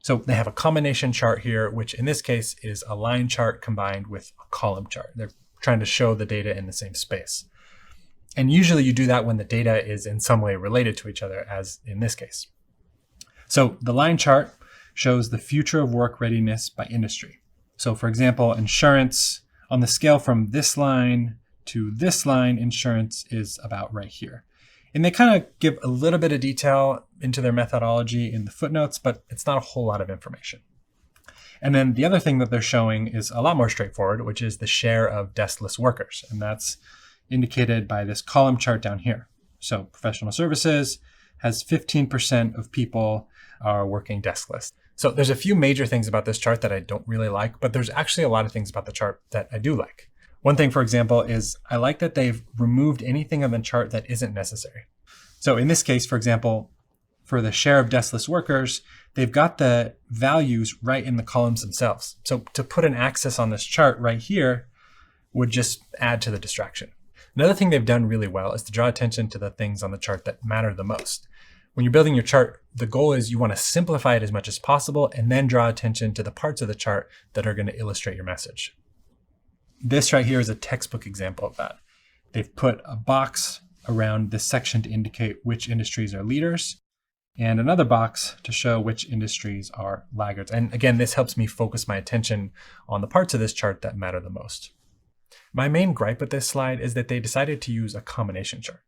So they have a combination chart here, which in this case is a line chart combined with a column chart. They're trying to show the data in the same space. And usually you do that when the data is in some way related to each other, as in this case. So the line chart shows the future of work readiness by industry. So for example, insurance, on the scale from this line to this line, insurance is about right here. And they kind of give a little bit of detail into their methodology in the footnotes, but it's not a whole lot of information. And then the other thing that they're showing is a lot more straightforward, which is the share of deskless workers. And that's indicated by this column chart down here. So professional services has 15% of people are working deskless. So there's a few major things about this chart that I don't really like, but there's actually a lot of things about the chart that I do like. One thing, for example, is I like that they've removed anything on the chart that isn't necessary. So in this case, for example, for the share of deskless workers, they've got the values right in the columns themselves. So to put an axis on this chart right here would just add to the distraction. Another thing they've done really well is to draw attention to the things on the chart that matter the most. When you're building your chart, the goal is you want to simplify it as much as possible and then draw attention to the parts of the chart that are going to illustrate your message. This right here is a textbook example of that. They've put a box around this section to indicate which industries are leaders and another box to show which industries are laggards. And again, this helps me focus my attention on the parts of this chart that matter the most. My main gripe with this slide is that they decided to use a combination chart.